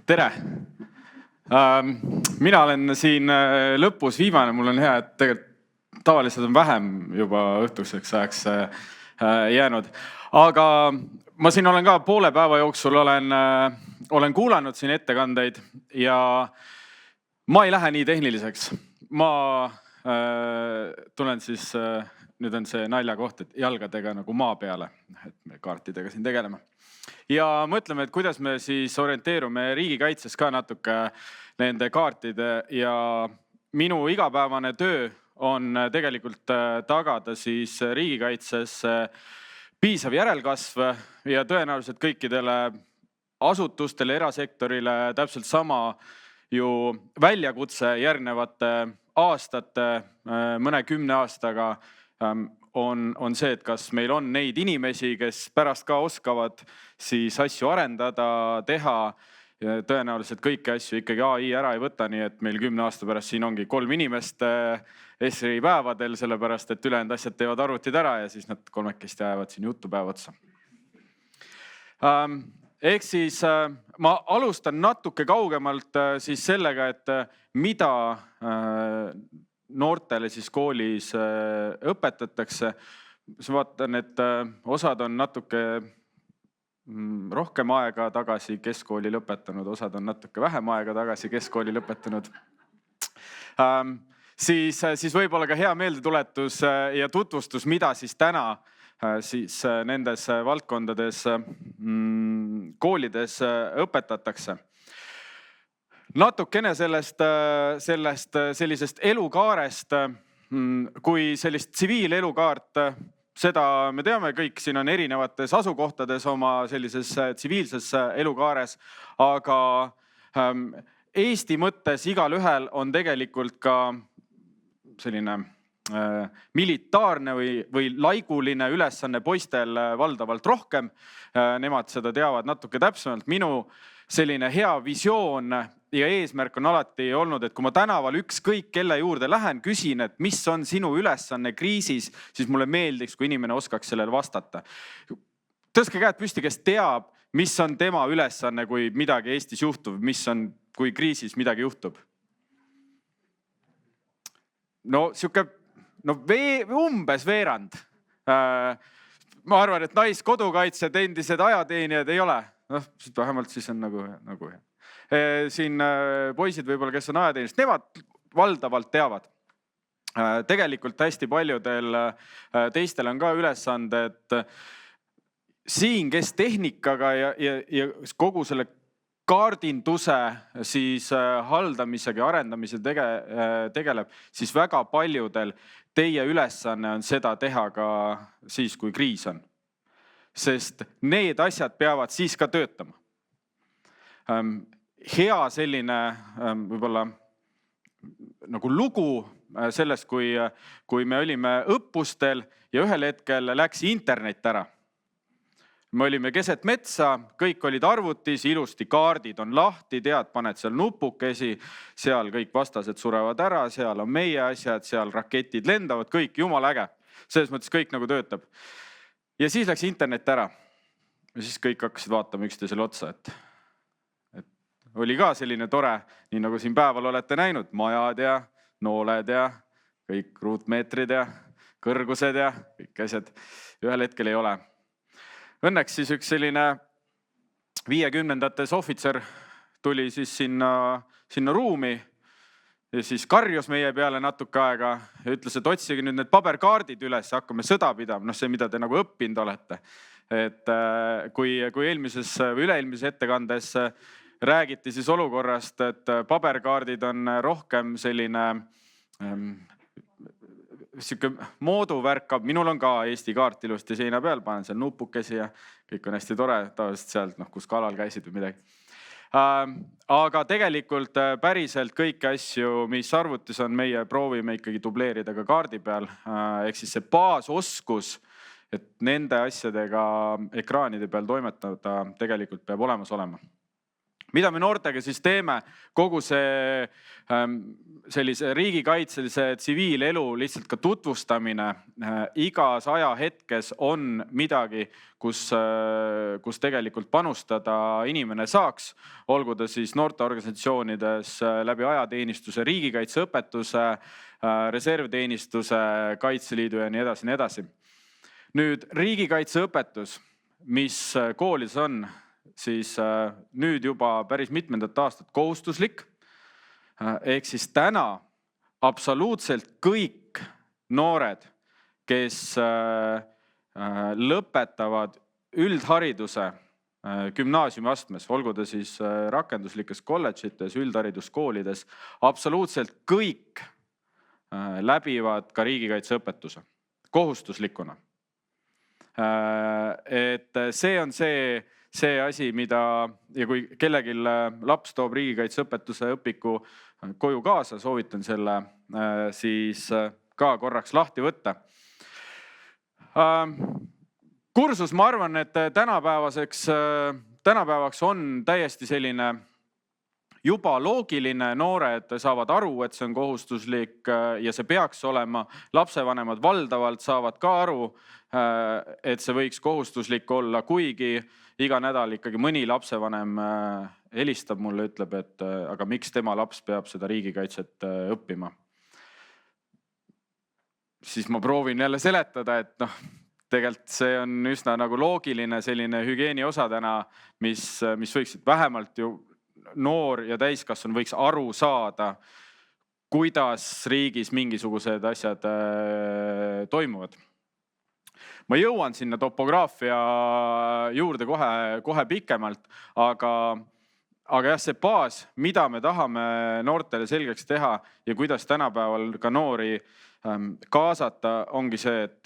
Tere! Mina olen siin lõpus viimane, mul on hea, et tegelikult tavaliselt on vähem juba õhtuseks ajaks jäänud. Aga ma siin olen ka poole päeva jooksul olen kuulanud siin ettekandeid ja ma ei lähe nii tehniliseks. Ma tulen siis, nüüd on see nalja koht, et jalgadega nagu maa peale, et me kaartidega siin tegeleme. Ja mõtleme, et kuidas me siis orienteerume riigikaitses ka natuke nende kaartide ja minu igapäevane töö on tegelikult tagada siis riigikaitses piisav järelkasv ja tõenäoliselt kõikidele asutustele, erasektorile täpselt sama ju väljakutse järgnevate aastate, mõne 10 aastaga on see, et kas meil on neid inimesi, kes pärast ka oskavad siis asju arendada, teha. Tõenäoliselt kõiki asju ikkagi AI ära ei võta, nii et meil 10 aasta pärast siin ongi 3 inimest SRI päevadel, sellepärast et ülejäänud asjad teevad arvutid ära ja siis nad kolmekesti ajavad siin jutupäeva otsa. Ehk siis ma alustan natuke kaugemalt siis sellega, et mida noortele siis koolis õpetatakse. Ma vaatan, et osad on natuke rohkem aega tagasi keskkooli lõpetanud, osad on natuke vähem aega tagasi keskkooli lõpetanud. Siis võib-olla ka hea meeldetuletus ja tutvustus, mida siis täna siis nendes valdkondades koolides õpetatakse. Natukene sellisest elukaarest, kui sellist tsiviilelukaart, seda me teame kõik, siin on erinevates asukohtades oma sellises tsiviilses elukaares, aga Eesti mõttes igal ühel on tegelikult ka selline militaarne või laiguline ülesanne poistel valdavalt rohkem. Nemad seda teavad natuke täpsemalt. Minu selline hea visioon ja eesmärk on alati olnud, et kui ma tänaval ükskõik kelle juurde lähen, küsin, et mis on sinu ülesanne kriisis, siis mulle meeldiks, kui inimene oskaks sellele vastata. Tõstke käed püsti, kes teab, mis on tema ülesanne, kui midagi Eestis juhtub, mis on, kui kriisis midagi juhtub. No umbes veerand. Ma arvan, et naiskodukaitsjad, endised ajateenijad ei ole. Vähemalt siis on nagu hea. Siin poisid võib-olla, kes on ajateenist, nemad valdavalt teavad. Tegelikult hästi paljudel teistel on ka ülesande, et siin, kes tehnikaga ja kogu selle kaardinduse siis haldamisega ja arendamisega tegeleb, siis väga paljudel teie ülesanne on seda teha ka siis, kui kriis on. Sest need asjad peavad siis ka töötama. Hea selline võib-olla nagu lugu sellest, kui me olime õppustel ja ühel hetkel läks internet ära. Me olime keset metsa, kõik olid arvutis, ilusti kaardid on lahti, tead, paned seal nupukesi, seal kõik vastased surevad ära, seal on meie asjad, seal raketid lendavad, kõik jumala äge. Selles mõttes kõik nagu töötab. Ja siis läks internet ära. Ja siis kõik hakkasid vaatama üksteisele otsa, et oli ka selline tore, nii nagu siin päeval olete näinud, majad ja nooled ja kõik ruutmeetrid ja kõrgused ja kõik asjad. Ühel hetkel ei ole. Õnneks siis üks selline 50-ndates ohvitser tuli siis sinna ruumi ja siis karjus meie peale natuke aega ja ütles, et otsige nüüd need paberkaardid üles ja hakkame sõda pidama. See, mida te nagu õppinud olete. Et kui eelmises või üleelmises ettekandes räägiti siis olukorrast, et paberkaardid on rohkem selline mooduvärk. Minul on ka Eesti kaart ilusti seina peal, panen seal nupukesi ja kõik on hästi tore, tavaliselt sealt, kus kalal käisid või midagi. Aga tegelikult päriselt kõiki asju, mis arvutis on, meie proovime ikkagi dubleerida ka kaardi peal. Ehk siis see baasoskus, et nende asjadega ekraanide peal toimetada tegelikult peab olemas olema. Mida me noortega siis teeme? Kogu see sellise riigikaitselise tsiviilelu lihtsalt ka tutvustamine igas ajahetkes on midagi, kus tegelikult panustada inimene saaks, olgu ta siis noorteorganisatsioonides läbi ajateenistuse, riigikaitseõpetuse, reservteenistuse, Kaitseliidu ja nii edasi, nii edasi. Nüüd riigikaitseõpetus, mis koolides on, siis nüüd juba päris mitmendat aastat kohustuslik. Ehk siis täna absoluutselt kõik noored, kes lõpetavad üldhariduse gümnaasiumiastmes, olgu ta siis rakenduslikes kolledžites, üldhariduskoolides, absoluutselt kõik läbivad ka riigikaitseõpetuse kohustuslikuna. Et see on see asi, mida, ja kui kellelgi laps toob riigikaitseõpetuse õpiku koju kaasa, soovitan selle siis ka korraks lahti võtta. Kursus, ma arvan, et tänapäevaks on täiesti selline juba loogiline, noored saavad aru, et see on kohustuslik ja see peaks olema. Lapsevanemad valdavalt saavad ka aru, et see võiks kohustuslik olla, kuigi iga nädal ikkagi mõni lapsevanem helistab mulle, ütleb, et aga miks tema laps peab seda riigikaitset õppima. Siis ma proovin jälle seletada, et tegelikult see on üsna nagu loogiline selline hügieeni osa täna, mis võiks vähemalt ju noor ja täiskasvanu võiks aru saada, kuidas riigis mingisugused asjad toimuvad. Ma jõuan sinna topograafia juurde kohe pikemalt, aga jah, see baas, mida me tahame noortele selgeks teha ja kuidas tänapäeval ka noori kaasata, ongi see, et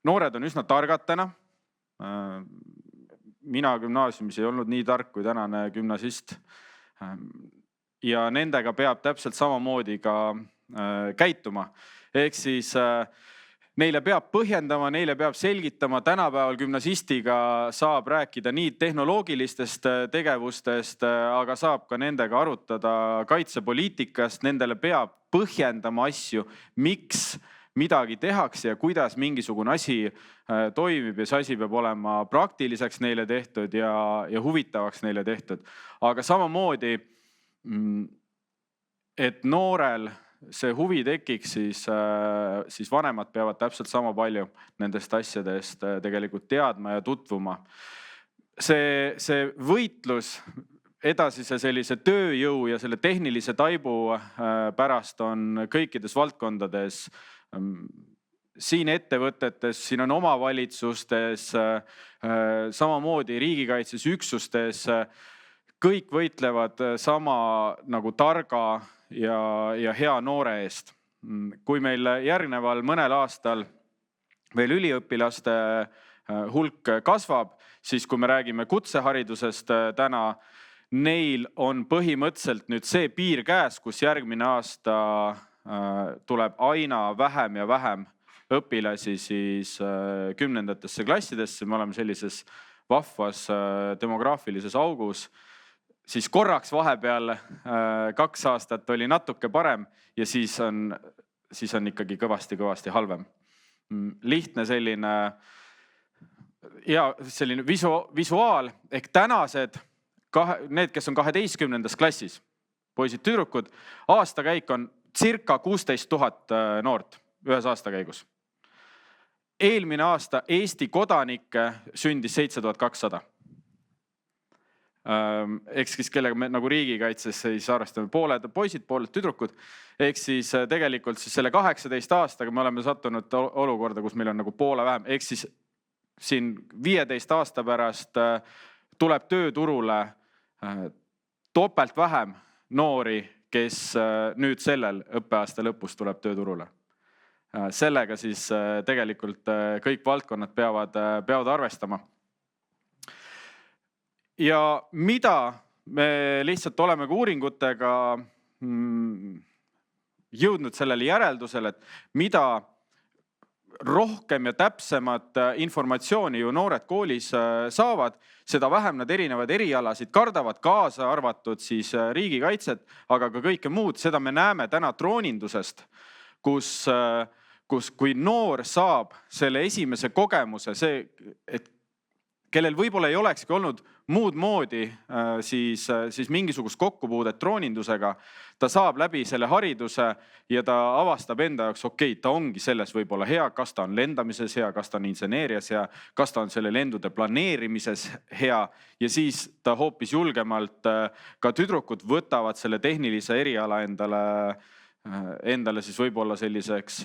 noored on üsna targad täna. Mina gümnaasiumis ei olnud nii tark kui tänane gümnasist. Ja nendega peab täpselt samamoodi ka käituma. Ehk siis neile peab põhjendama, neile peab selgitama. Tänapäeval gümnasistiga saab rääkida nii tehnoloogilistest tegevustest, aga saab ka nendega arutada kaitsepoliitikast. Nendele peab põhjendama asju, miks midagi tehakse ja kuidas mingisugune asi toimib ja see asi peab olema praktiliseks neile tehtud ja huvitavaks neile tehtud. Aga samamoodi, et noorel see huvi tekiks, siis vanemad peavad täpselt sama palju nendest asjadest tegelikult teadma ja tutvuma. See võitlus edasise sellise tööjõu ja selle tehnilise taibu pärast on kõikides valdkondades, siin ettevõtetes, siin on omavalitsustes, samamoodi riigikaitses üksustes, kõik võitlevad sama nagu targa ja hea noore eest. Kui meil järgneval mõnel aastal veel üliõpilaste hulk kasvab, siis kui me räägime kutseharidusest täna, neil on põhimõtteliselt nüüd see piir käes, kus järgmine aasta tuleb aina vähem ja vähem õpilasi siis 10. klassidesse. Me oleme sellises vahvas demograafilises augus. Siis korraks vahepeal 2 aastat oli natuke parem ja siis on ikkagi kõvasti halvem. Lihtne selline visuaal ehk tänased, need, kes on 12. klassis, poisid, tüdrukud, aastakäik on circa 16 000 noort ühes aastakäigus. Eelmine aasta Eesti kodanikke sündis 7200. Ehk siis kellega me nagu riigikaitses siis arvestame pooled poisid, pooled tüdrukud. Ehk siis tegelikult siis selle 18 aastaga me oleme sattunud olukorda, kus meil on nagu poole vähem. Ehk siis siin 15 aasta pärast tuleb tööturule topelt vähem noori, kes nüüd sellel õppeaasta lõpus tuleb tööturule. Sellega siis tegelikult kõik valdkonnad peavad arvestama. Ja mida me lihtsalt oleme ka uuringutega jõudnud sellele järeldusele, et mida rohkem ja täpsemat informatsiooni ju noored koolis saavad, seda vähem nad erinevaid erialasid kardavad, kaasa arvatud siis riigikaitset, aga ka kõike muud. Seda me näeme täna droonindusest, kus kui noor saab selle esimese kogemuse, et kellel võib-olla ei olekski olnud muud moodi siis mingisugust kokkupuudet droonindusega, ta saab läbi selle hariduse ja ta avastab enda jaoks, okei, ta ongi selles võib-olla hea, kas ta on lendamises hea, kas ta on inseneerias hea, kas ta on selle lendude planeerimises hea ja siis ta hoopis julgemalt, ka tüdrukud võtavad selle tehnilise eriala endale siis võib-olla selliseks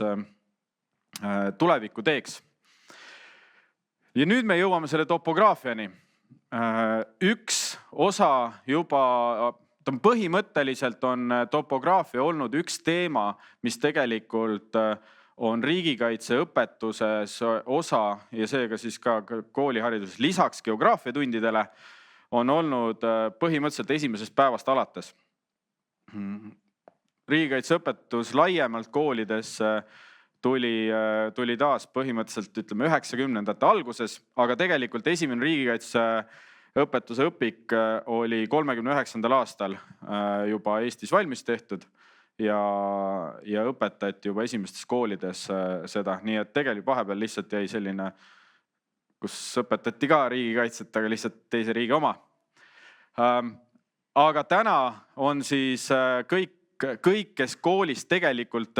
tuleviku teeks. Ja nüüd me jõuame selle topograafiani. Üks osa juba, põhimõtteliselt on topograafia olnud üks teema, mis tegelikult on riigikaitseõpetuses osa ja seega siis ka koolihariduses lisaks geograafiatundidele on olnud põhimõtteliselt esimesest päevast alates. Riigikaitseõpetus laiemalt koolides tuli taas põhimõtteliselt 90ndate alguses, aga tegelikult esimene riigikaitseõpetuse õpik oli 39. aastal juba Eestis valmis tehtud ja õpetati juba esimestes koolides seda. Nii et tegelikult vahepeal lihtsalt jäi selline, kus õpetati ka riigikaitset, aga lihtsalt teise riigi oma. Aga täna on siis kõik, kes koolist tegelikult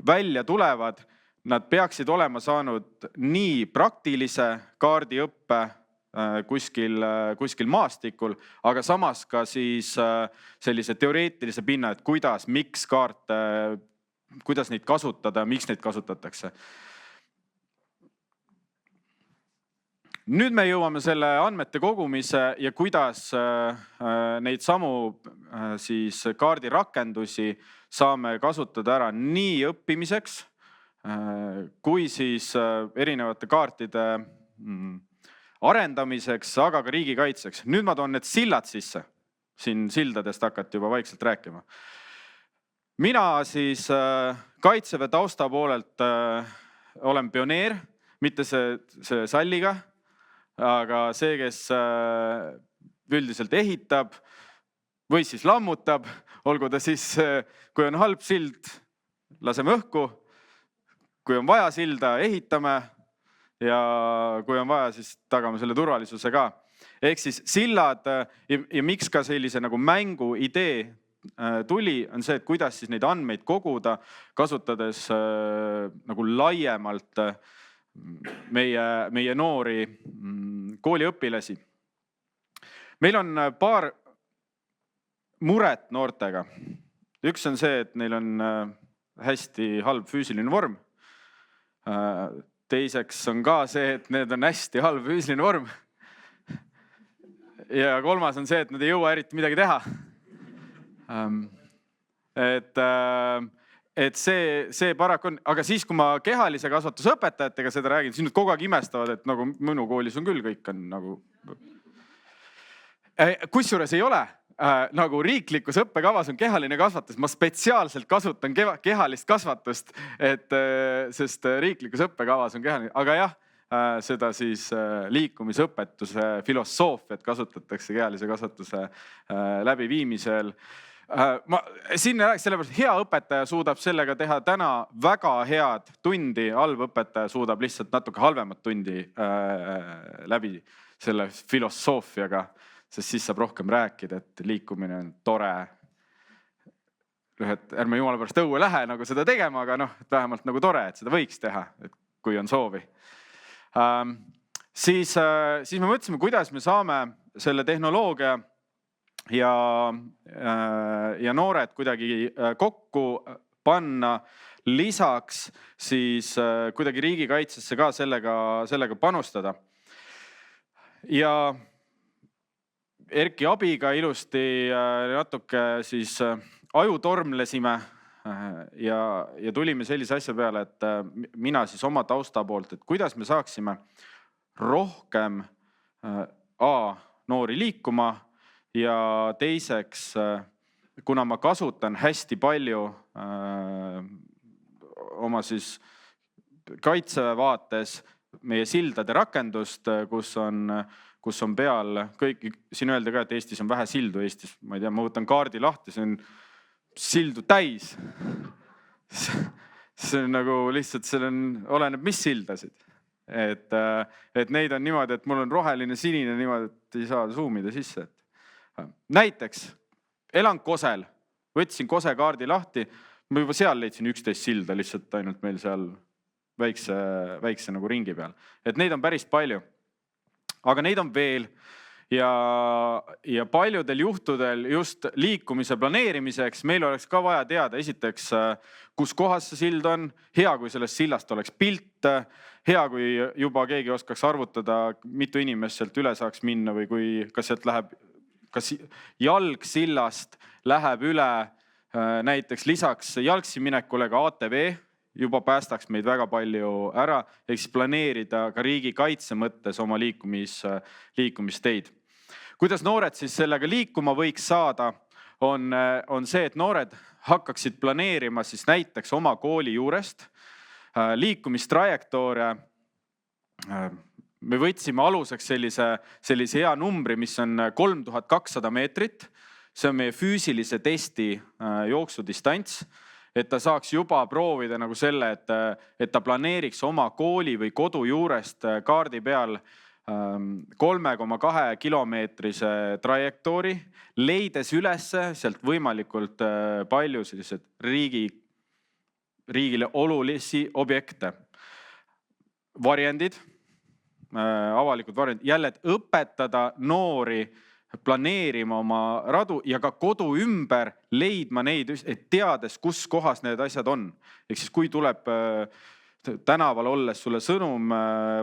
välja tulevad, nad peaksid olema saanud nii praktilise kaardiõppe kuskil maastikul, aga samas ka siis sellise teoreetilise pinna, et kuidas, miks kaarte, kuidas neid kasutada, miks neid kasutatakse. Nüüd me jõuame selle andmete kogumise ja kuidas neid samu siis kaardirakendusi saame kasutada ära nii õppimiseks kui siis erinevate kaartide arendamiseks, aga ka riigikaitseks. Nüüd ma toon need sillad sisse. Siin sildadest hakati juba vaikselt rääkima. Mina siis Kaitseväe tausta poolelt olen pioneer, mitte see salliga, aga see, kes üldiselt ehitab või siis lammutab, olgu ta siis, kui on halb sild, laseme õhku, kui on vaja silda, ehitame ja kui on vaja, siis tagame selle turvalisuse ka. Ehk siis sillad ja miks ka sellise nagu mängu idee tuli, on see, et kuidas siis neid andmeid koguda, kasutades nagu laiemalt meie noori kooliõpilasi. Meil on paar muret noortega. Üks on see, et neil on hästi halb füüsiline vorm. Teiseks on ka see, et need on hästi halb füüsiline vorm. Ja kolmas on see, et nad ei jõua eriti midagi teha. Et see paraku on, aga siis kui ma kehalise kasvatuse õpetajatega seda räägin, siis nad kogu aeg imestavad, et nagu minu koolis on küll kõik on nagu. Kusjuures ei ole, nagu riiklikus õppekavas on kehaline kasvatus, ma spetsiaalselt kasutan kehalist kasvatust, sest riiklikus õppekavas on kehaline, aga jah, seda siis liikumisõpetuse filosoofiat kasutatakse kehalise kasvatuse läbiviimisel. Siin rääks sellepärast, hea õpetaja suudab sellega teha täna väga head tundi, halb õpetaja suudab lihtsalt natuke halvemat tundi läbi selle filosoofiaga, sest siis saab rohkem rääkida, et liikumine on tore. Ärme jumala pärast õue lähe nagu seda tegema, aga vähemalt nagu tore, et seda võiks teha, kui on soovi. Siis me mõtlesime, kuidas me saame selle tehnoloogia ja noored kuidagi kokku panna, lisaks siis kuidagi riigikaitsesse ka sellega panustada. Ja Erki abiga ilusti natuke siis ajutormlesime ja tulime sellise asja peale, et mina siis oma tausta poolt, et kuidas me saaksime rohkem noori liikuma ja teiseks, kuna ma kasutan hästi palju oma siis kaitseväe vaates meie sildade rakendust, kus on peal kõik, siin öelda ka, et Eestis on vähe sildu Eestis, ma ei tea, ma võtan kaardi lahti, see on sildu täis. See on nagu lihtsalt, oleneb mis sildasid. Et neid on niimoodi, et mul on roheline, sinine niimoodi, et ei saa zoomida sisse. Näiteks elan Kosel, võtsin Kose kaardi lahti, ma juba seal leidsin 11 silda lihtsalt ainult meil seal väikse nagu ringi peal. Et neid on päris palju, aga neid on veel ja paljudel juhtudel just liikumise planeerimiseks meil oleks ka vaja teada esiteks, kus kohas see sild on, hea kui sellest sillast oleks pilt, hea kui juba keegi oskaks arvutada, mitu inimest sealt üle saaks minna või kui kas sealt läheb, kas jalg sillast läheb üle näiteks lisaks jalgsi minekule ka ATV, juba päästaks meid väga palju ära, ehk siis planeerida ka riigi kaitse mõttes oma liikumisteid. Kuidas noored siis sellega liikuma võiks saada, on see, et noored hakkaksid planeerima siis näiteks oma kooli juurest liikumistrajektoore. Me võtsime aluseks sellise hea numbri, mis on 3200 meetrit. See on meie füüsilise testi jooksudistants, et ta saaks juba proovida nagu selle, et ta planeeriks oma kooli või kodu juurest kaardi peal 3,2 kilomeetrise trajektoori, leides ülesse sealt võimalikult palju sellised riigile olulisi objekte. Varjendid, avalikud varjendid, jälle, et õpetada noori planeerima oma radu ja ka kodu ümber leidma neid, et teades, kus kohas need asjad on. Ehk siis kui tuleb tänaval olles sulle sõnum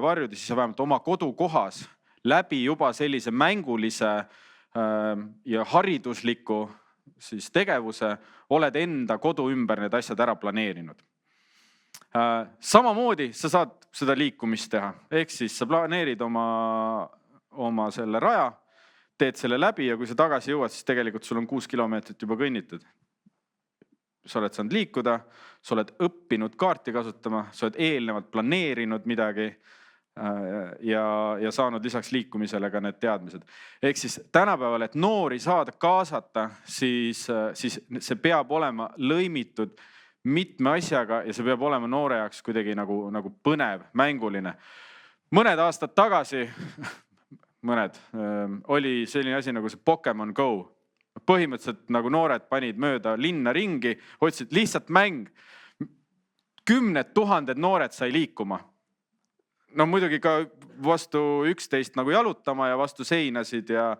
varjuda, siis sa vähemalt oma kodukohas läbi juba sellise mängulise ja haridusliku siis tegevuse oled enda kodu ümber need asjad ära planeerinud. Samamoodi sa saad seda liikumist teha. Ehk siis sa planeerid oma selle raja, teed selle läbi ja kui sa tagasi jõuad, siis tegelikult sul on 6 kilomeetrit juba kõnnitud. Sa oled saanud liikuda, sa oled õppinud kaarti kasutama, sa oled eelnevalt planeerinud midagi ja saanud lisaks liikumisele ka need teadmised. Ehk siis tänapäeval, et noori saada kaasata, siis see peab olema lõimitud mitme asjaga ja see peab olema noore jaoks kuidagi nagu põnev, mänguline. Mõned aastad tagasi oli selline asi nagu see Pokemon Go. Põhimõtteliselt nagu noored panid mööda linna ringi, otsid lihtsalt mäng. 10 000 noored sai liikuma. No muidugi ka vastu 11 nagu jalutama ja vastu seinasid ja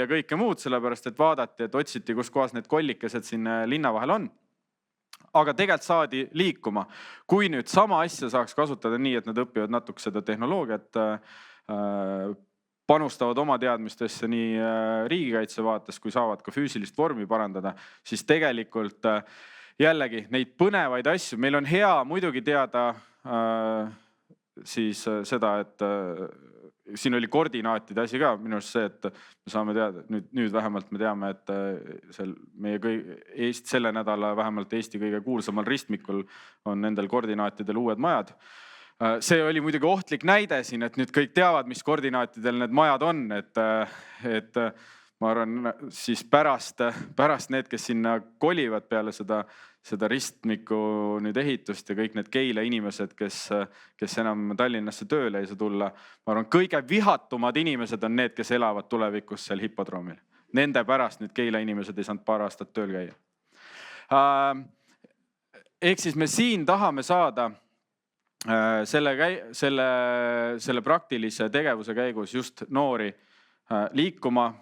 kõike muud, sellepärast et vaadati, et otsiti, kus kohas need kollikesed siin linna vahel on. Aga tegelikult saadi liikuma. Kui nüüd sama asja saaks kasutada nii, et nad õpivad natuke seda tehnoloogiat, panustavad oma teadmistesse nii riigikaitse vaates, kui saavad ka füüsilist vormi parandada, siis tegelikult jällegi neid põnevaid asju. Meil on hea muidugi teada siis seda, et siin oli koordinaatide asi ka minu arust see, et me saame teada, nüüd vähemalt me teame, et meie selle nädala vähemalt Eesti kõige kuulsamal ristmikul on nendel koordinaatidel uued majad. See oli muidugi ohtlik näide siin, et nüüd kõik teavad, mis koordinaatidel need majad on, et ma arvan siis pärast need, kes sinna kolivad peale seda ristmiku nüüd ehitust ja kõik need Keila inimesed, kes enam Tallinnasse tööle ei saa tulla, ma arvan, kõige vihatumad inimesed on need, kes elavad tulevikus seal hipodroomil. Nende pärast nüüd Keila inimesed ei saanud paar aastat tööl käia. Ehk siis me siin tahame saada selle praktilise tegevuse käigus just noori liikuma,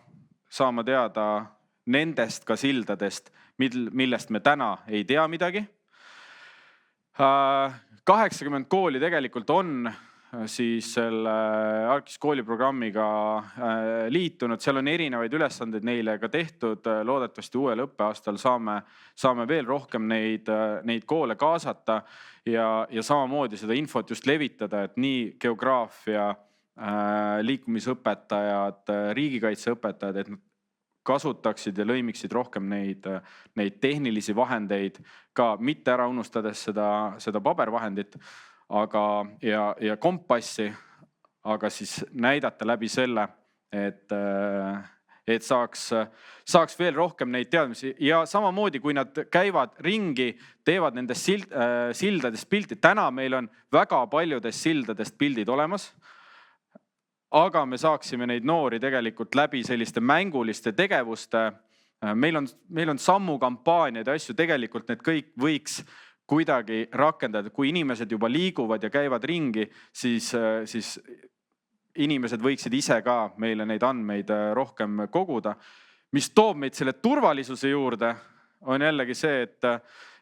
saama teada nendest ka sildadest, millest me täna ei tea midagi. 80 kooli tegelikult on siis selle Arkis kooliprogrammiga liitunud. Seal on erinevaid ülesandeid neile ka tehtud. Loodetavasti uuel õppeaastal saame veel rohkem neid koole kaasata ja samamoodi seda infot just levitada, et nii geograafia, liikumisõpetajad, riigikaitseõpetajad, et kasutaksid ja lõimiksid rohkem neid tehnilisi vahendeid, ka mitte ära unustades seda pabervahendit, ja kompassi, aga siis näidata läbi selle, et saaks veel rohkem neid teadmisi. Ja samamoodi, kui nad käivad ringi, teevad nendest sildadest pilti. Täna meil on väga paljudest sildadest pildid olemas, aga me saaksime neid noori tegelikult läbi selliste mänguliste tegevuste. Meil on sammukampaaniad ja asju, tegelikult need kõik võiks kuidagi rakendada. Kui inimesed juba liiguvad ja käivad ringi, siis inimesed võiksid ise ka meile neid andmeid rohkem koguda. Mis toob meid selle turvalisuse juurde, on jällegi see,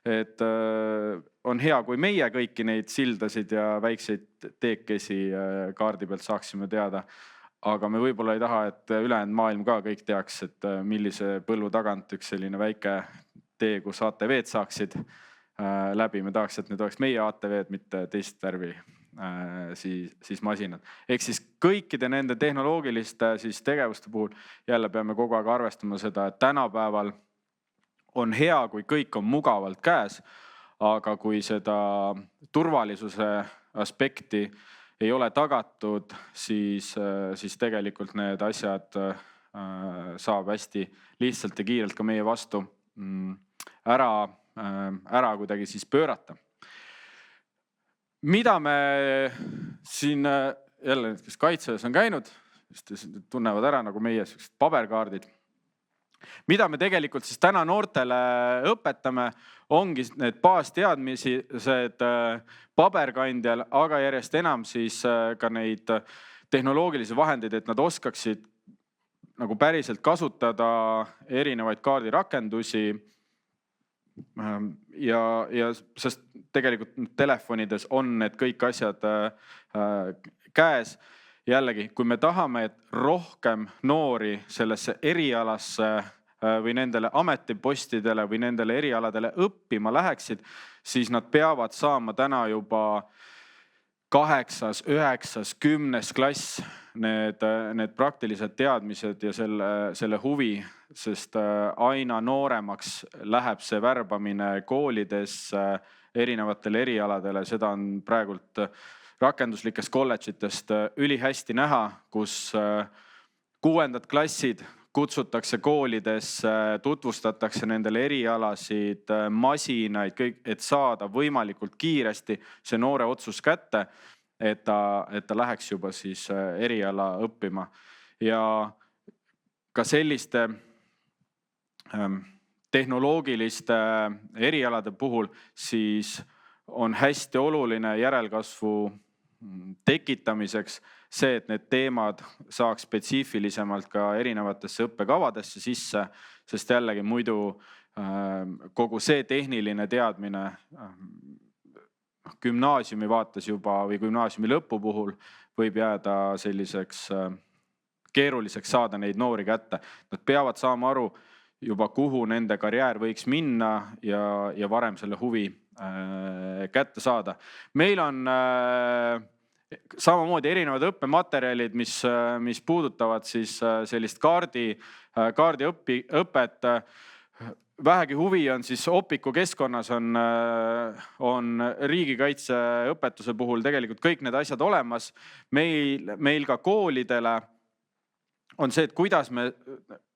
et on hea, kui meie kõiki neid sildasid ja väikseid teekesi kaardi pealt saaksime teada. Aga me võib-olla ei taha, et ülejäänud maailm ka kõik teaks, et millise põllu tagant üks selline väike tee, kus ATV-d saaksid läbi. Me tahaks, et need oleks meie ATV-d, mitte teist värvi siis masinad. Ehk siis kõikide nende tehnoloogiliste tegevuste puhul jälle peame kogu aeg arvestama seda, et tänapäeval on hea, kui kõik on mugavalt käes, aga kui seda turvalisuse aspekti ei ole tagatud, siis tegelikult need asjad saab hästi lihtsalt ja kiirelt ka meie vastu ära kuidagi siis pöörata. Mida me siin jälle, kes kaitseväes on käinud, tunnevad ära nagu meie paberkaardid. Mida me tegelikult siis täna noortele õpetame, ongi need baasteadmised paberkandjal, aga järjest enam siis ka neid tehnoloogilisi vahendeid, et nad oskaksid nagu päriselt kasutada erinevaid kaardirakendusi. Ja sest tegelikult telefonides on need kõik asjad käes. Jällegi, kui me tahame, et rohkem noori sellesse erialasse või nendele ametipostidele või nendele erialadele õppima läheksid, siis nad peavad saama täna juba 8., 9., 10. klass need praktilised teadmised ja selle huvi, sest aina nooremaks läheb see värbamine koolides erinevatele erialadele. Seda on praegult rakenduslikest kolledžitest ülihästi näha, kus 6. klassid kutsutakse koolides, tutvustatakse nendele erialasid, masinaid, et saada võimalikult kiiresti see noore otsus kätte, et ta läheks juba siis eriala õppima. Ja ka selliste tehnoloogiliste erialade puhul siis on hästi oluline järelkasvu tekitamiseks see, et need teemad saaks spetsiifilisemalt ka erinevatesse õppekavadesse sisse, sest jällegi muidu kogu see tehniline teadmine gümnaasiumi vaates juba või gümnaasiumi lõpu puhul võib jääda selliseks keeruliseks saada neid noori kätte. Nad peavad saama aru juba, kuhu nende karjäär võiks minna ja varem selle huvi kätte saada. Meil on samamoodi erinevad õppematerjalid, mis puudutavad siis sellist kaardiõpet. Vähegi huvi on siis Opiku keskkonnas on riigikaitseõpetuse puhul tegelikult kõik need asjad olemas. Meil ka koolidele on see, et kuidas me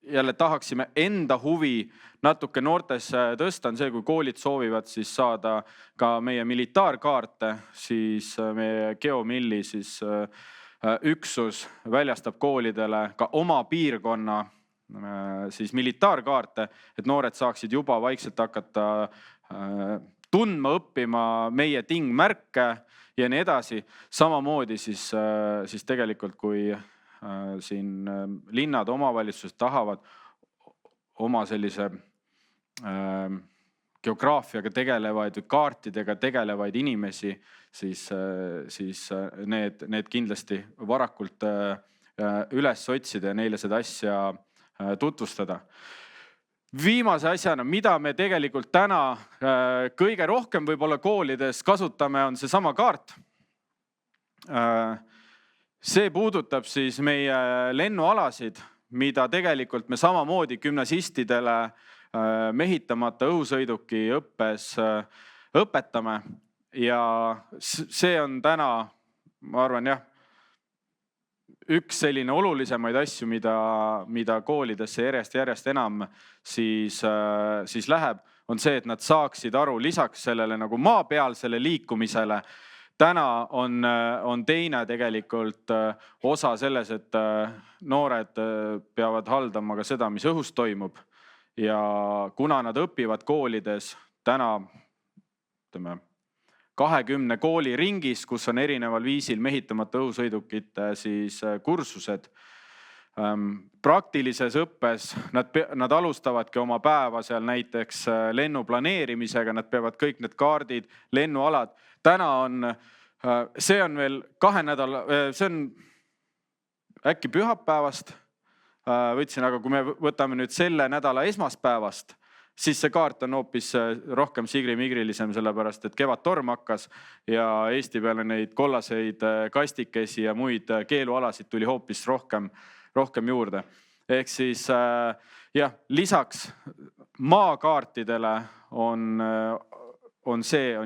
jälle tahaksime enda huvi natuke noortes tõsta, on see, kui koolid soovivad siis saada ka meie militaarkaarte, siis meie Geomilli siis üksus väljastab koolidele ka oma piirkonna siis militaarkaarte, et noored saaksid juba vaikselt hakata tundma, õppima meie tingmärke ja nii edasi. Samamoodi siis tegelikult, kui siin linnad, omavalitsused tahavad oma sellise geograafiaga tegelevaid või kaartidega tegelevaid inimesi, siis need kindlasti varakult üles otsida ja neile seda asja tutvustada. Viimase asjana, mida me tegelikult täna kõige rohkem võib-olla koolides kasutame, on see sama kaart. See puudutab siis meie lennualasid. mida tegelikult me samamoodi gümnasistidele mehitamata õhusõiduki õppes õpetame. Ja see on täna, ma arvan jah, üks selline olulisemaid asju, mida koolidesse järjest enam siis läheb, on see, et nad saaksid aru lisaks sellele nagu maapealsele liikumisele. Täna on teine tegelikult osa selles, et noored peavad haldama ka seda, mis õhus toimub. Ja kuna nad õpivad koolides täna 20 kooli ringis, kus on erineval viisil mehitamata õhusõidukite siis kursused. Praktilises õppes nad alustavadki oma päeva seal näiteks lennu planeerimisega, nad peavad kõik need kaardid, lennualad. Täna see on veel 2 nädala, see on äkki pühapäevast võtsin, aga kui me võtame nüüd selle nädala esmaspäevast, siis see kaart on hoopis rohkem sigri-migrilisem, sellepärast et kevadtorm hakkas ja Eesti peale neid kollaseid kastikesi ja muid keelualasid tuli hoopis rohkem juurde. Ehk siis jah, lisaks maakaartidele on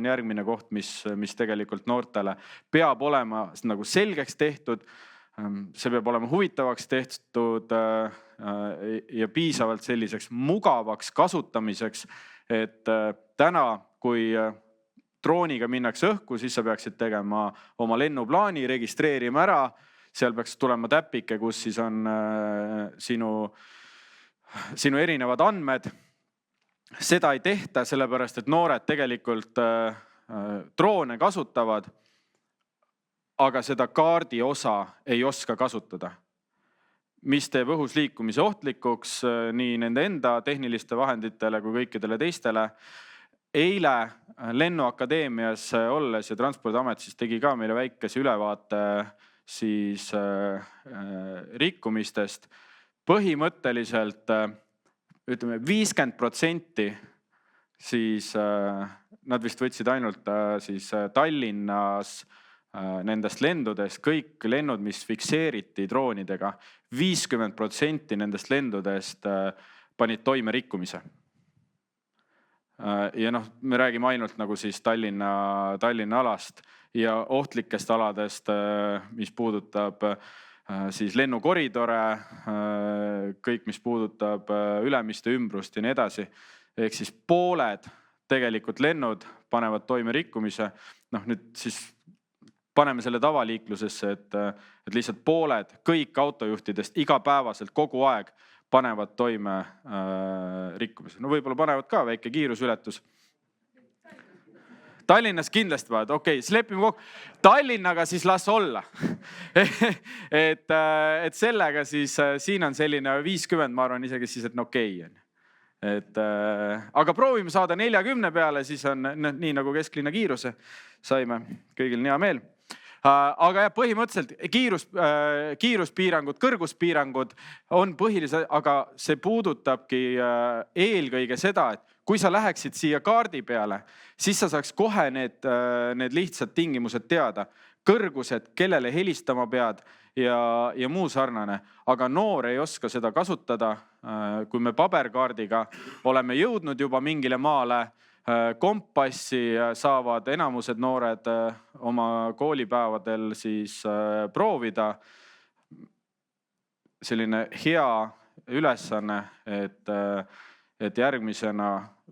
järgmine koht, mis tegelikult noortele peab olema nagu selgeks tehtud. See peab olema huvitavaks tehtud ja piisavalt selliseks mugavaks kasutamiseks, et täna, kui drooniga minnakse õhku, siis sa peaksid tegema oma lennuplaani, registreerima ära. Seal peaks tulema täpike, kus siis on sinu erinevad andmed. Seda ei tehta, sellepärast et noored tegelikult droone kasutavad, aga seda kaardi osa ei oska kasutada, mis teeb õhus liikumise ohtlikuks nii nende enda tehniliste vahenditele kui kõikidele teistele. Eile Lennuakadeemias olles ja Transpordiamet siis tegi ka meile väikese ülevaate siis rikkumistest. Põhimõtteliselt ütleme 50% siis nad vist võtsid ainult siis Tallinnas nendest lendudest, kõik lennud, mis fikseeriti droonidega, 50% nendest lendudest panid toime rikkumise. Ja me räägime ainult nagu siis Tallinna alast ja ohtlikest aladest, mis puudutab siis lennukoridore, kõik, mis puudutab Ülemiste ümbrust ja nii edasi. Ehk siis pooled tegelikult lennud panevad toime rikkumise. Nüüd siis paneme selle tavaliiklusesse, et lihtsalt pooled kõik autojuhtidest igapäevaselt kogu aeg panevad toime rikkumise. Võib-olla panevad ka väike kiirusületus. Tallinnas kindlasti vaid, okei, siis lepime kokku. Tallinnaga siis las olla. et sellega siis siin on selline 50, ma arvan isegi siis, et okei. Aga proovime saada 40 peale, siis on nii nagu kesklinna kiiruse. Saime kõigil hea meel. Aga põhimõtteliselt kiiruspiirangud, kõrguspiirangud on põhilised, aga see puudutabki eelkõige seda, et kui sa läheksid siia kaardi peale, siis sa saaks kohe need lihtsad tingimused teada. Kõrgused, kellele helistama pead ja muu sarnane. Aga noor ei oska seda kasutada. Kui me paberkaardiga oleme jõudnud juba mingile maale, kompassi saavad enamused noored oma koolipäevadel siis proovida. Selline hea ülesanne, et järgmisena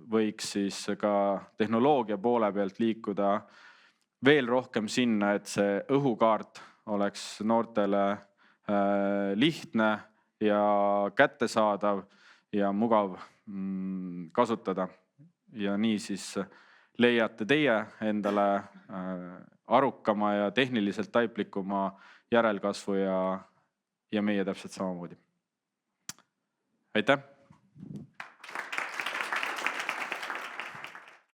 võiks siis ka tehnoloogia poole pealt liikuda veel rohkem sinna, et see õhukaart oleks noortele lihtne ja kättesaadav ja mugav kasutada. Ja nii siis leiate teie endale arukama ja tehniliselt taiplikuma järelkasvu ja meie täpselt samamoodi. Aitäh!